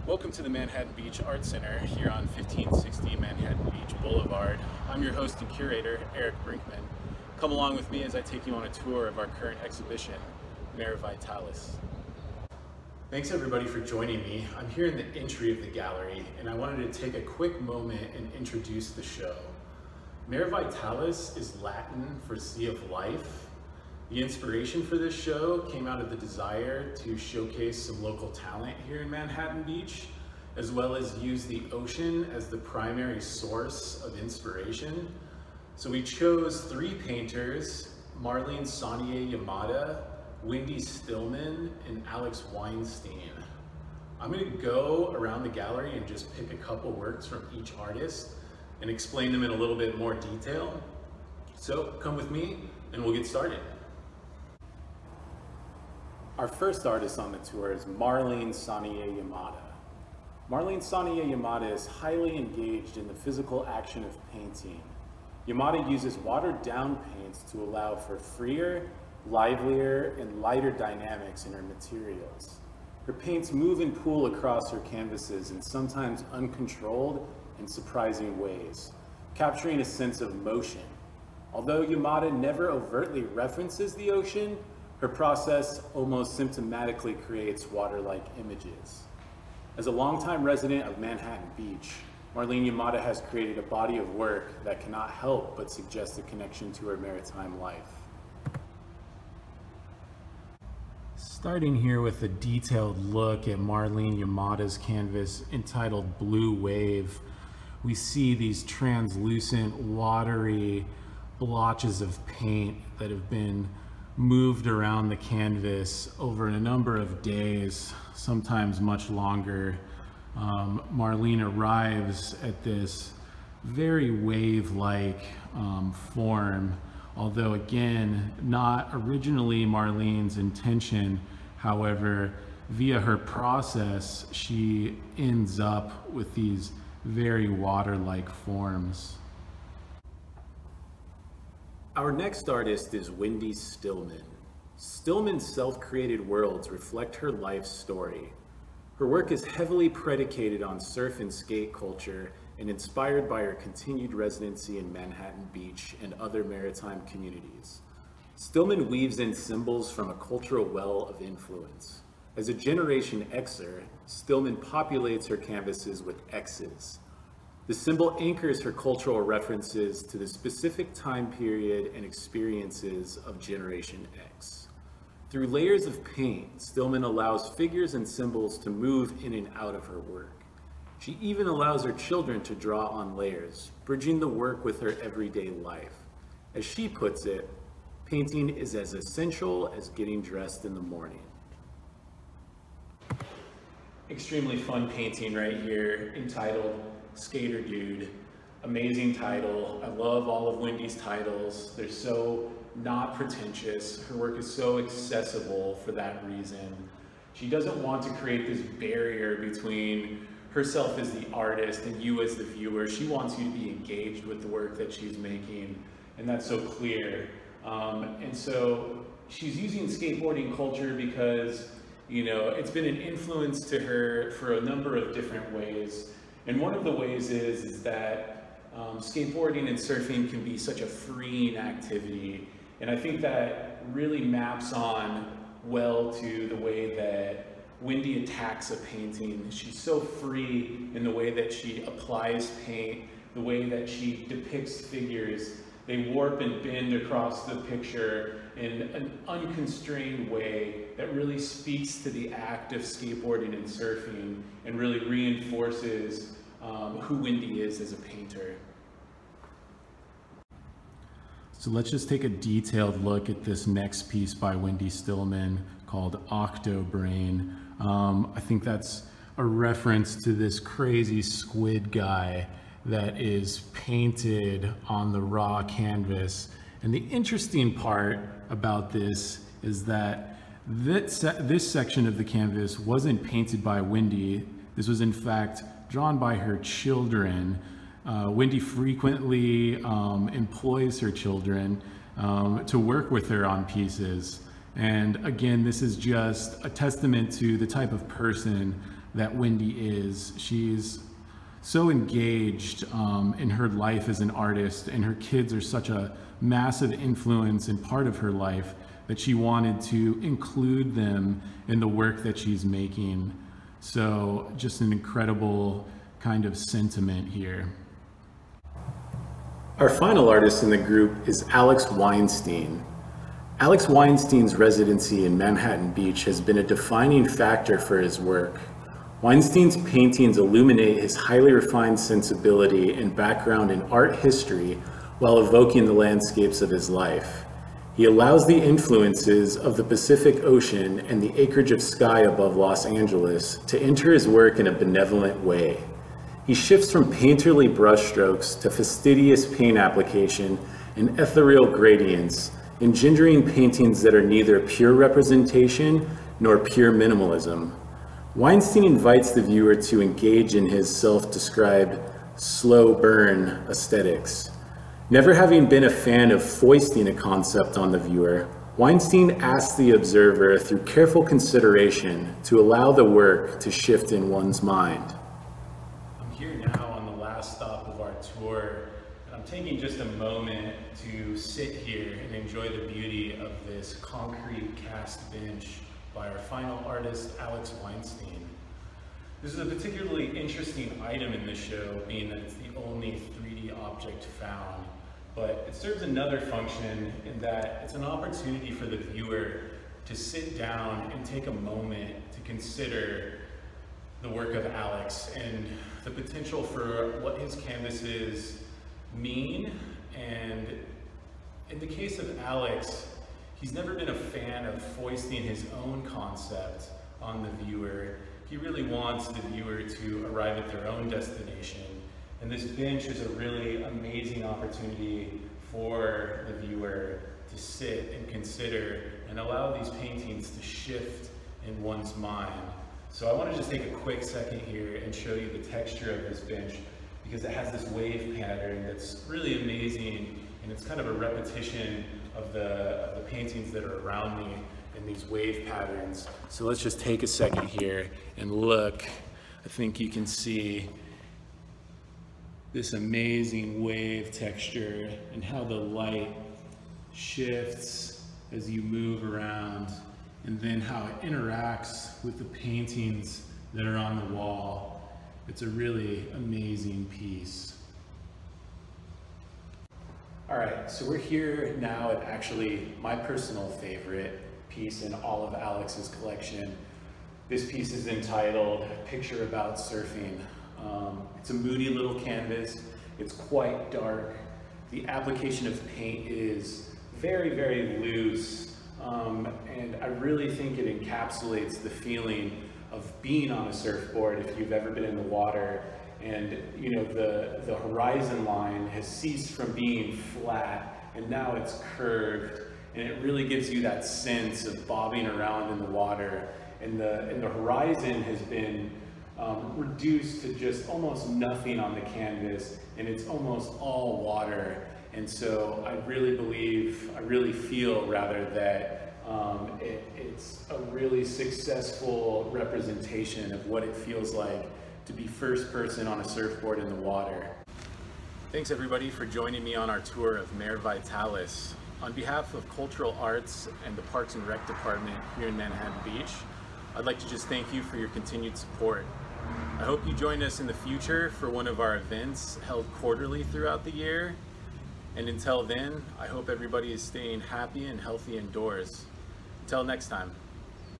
Welcome to the Manhattan Beach Art Center here on 1560 Manhattan Beach Boulevard. I'm your host and curator, Eric Brinkman. Come along with me as I take you on a tour of our current exhibition, Mare Vitalis. Thanks everybody for joining me. I'm here in the entry of the gallery and I wanted to take a quick moment and introduce the show. Mare Vitalis is Latin for Sea of Life. The inspiration for this show came out of the desire to showcase some local talent here in Manhattan Beach, as well as use the ocean as the primary source of inspiration. So we chose 3 painters, Marlene Amata, Wendy Stillman, and Alex Weinstein. I'm going to go around the gallery and just pick a couple works from each artist and explain them in a little bit more detail. So come with me and we'll get started. Our first artist on the tour is Marlene Amata. Marlene Amata is highly engaged in the physical action of painting. Amata uses watered-down paints to allow for freer, livelier, and lighter dynamics in her materials. Her paints move and pool across her canvases in sometimes uncontrolled and surprising ways, capturing a sense of motion. Although Amata never overtly references the ocean, her process almost symptomatically creates water-like images. As a longtime resident of Manhattan Beach, Marlene Amata has created a body of work that cannot help but suggest a connection to her maritime life. Starting here with a detailed look at Marlene Amata's canvas entitled Blue Wave, we see these translucent, watery blotches of paint that have been moved around the canvas over a number of days, sometimes much longer. Marlene arrives at this very wave-like form, although again, not originally Marlene's intention. However, via her process, she ends up with these very water-like forms. Our next artist is Wendy Stillman. Stillman's self-created worlds reflect her life story. Her work is heavily predicated on surf and skate culture and inspired by her continued residency in Manhattan Beach and other maritime communities. Stillman weaves in symbols from a cultural well of influence. As a Generation Xer, Stillman populates her canvases with X's. The symbol anchors her cultural references to the specific time period and experiences of Generation X. Through layers of paint, Stillman allows figures and symbols to move in and out of her work. She even allows her children to draw on layers, bridging the work with her everyday life. As she puts it, painting is as essential as getting dressed in the morning. Extremely fun painting right here, entitled Skater Dude. Amazing title. I love all of Wendy's titles. They're so not pretentious. Her work is so accessible for that reason. She doesn't want to create this barrier between herself as the artist and you as the viewer. She wants you to be engaged with the work that she's making, and that's so clear. And so she's using skateboarding culture because, you know, it's been an influence to her for a number of different ways. And one of the ways is that skateboarding and surfing can be such a freeing activity. And I think that really maps on well to the way that Wendy attacks a painting. She's so free in the way that she applies paint, the way that she depicts figures. They warp and bend across the picture in an unconstrained way that really speaks to the act of skateboarding and surfing and really reinforces who Wendy is as a painter. So let's just take a detailed look at this next piece by Wendy Stillman called Octo Brain. I think that's a reference to this crazy squid guy that is painted on the raw canvas. And the interesting part about this is that this section of the canvas wasn't painted by Wendy. This was in fact drawn by her children. Wendy frequently employs her children to work with her on pieces. And again, this is just a testament to the type of person that Wendy is. She's so engaged in her life as an artist, and her kids are such a massive influence and part of her life that she wanted to include them in the work that she's making. So just an incredible kind of sentiment here. Our final artist in the group is Alex Weinstein. Alex Weinstein's residency in Manhattan Beach has been a defining factor for his work. Weinstein's paintings illuminate his highly refined sensibility and background in art history while evoking the landscapes of his life. He allows the influences of the Pacific Ocean and the acreage of sky above Los Angeles to enter his work in a benevolent way. He shifts from painterly brushstrokes to fastidious paint application and ethereal gradients, engendering paintings that are neither pure representation nor pure minimalism. Weinstein invites the viewer to engage in his self-described slow burn aesthetics. Never having been a fan of foisting a concept on the viewer, Weinstein asks the observer through careful consideration to allow the work to shift in one's mind. I'm here now on the last stop of our tour, and I'm taking just a moment to sit here and enjoy the beauty of this concrete cast bench by our final artist, Alex Weinstein. This is a particularly interesting item in this show, being that it's the only 3D object found, but it serves another function in that it's an opportunity for the viewer to sit down and take a moment to consider the work of Alex and the potential for what his canvases mean. And in the case of Alex, he's never been a fan of foisting his own concept on the viewer. He really wants the viewer to arrive at their own destination. And this bench is a really amazing opportunity for the viewer to sit and consider and allow these paintings to shift in one's mind. So I want to just take a quick second here and show you the texture of this bench, because it has this wave pattern that's really amazing, and it's kind of a repetition of the paintings that are around me in these wave patterns. So let's just take a second here and look. I think you can see this amazing wave texture and how the light shifts as you move around, and then how it interacts with the paintings that are on the wall. It's a really amazing piece. All right, so we're here now at actually my personal favorite piece in all of Alex's collection. This piece is entitled Picture About Surfing. It's a moody little canvas. It's quite dark. The application of paint is very, very loose. And I really think it encapsulates the feeling of being on a surfboard if you've ever been in the water. And you know, the horizon line has ceased from being flat and now it's curved, and it really gives you that sense of bobbing around in the water. And the horizon has been reduced to just almost nothing on the canvas, and it's almost all water. And so I really feel rather that it's a really successful representation of what it feels like to be first person on a surfboard in the water. Thanks everybody for joining me on our tour of Mare Vitalis. On behalf of Cultural Arts and the Parks and Rec Department here in Manhattan Beach, I'd like to just thank you for your continued support. I hope you join us in the future for one of our events held quarterly throughout the year. And until then, I hope everybody is staying happy and healthy indoors. Until next time.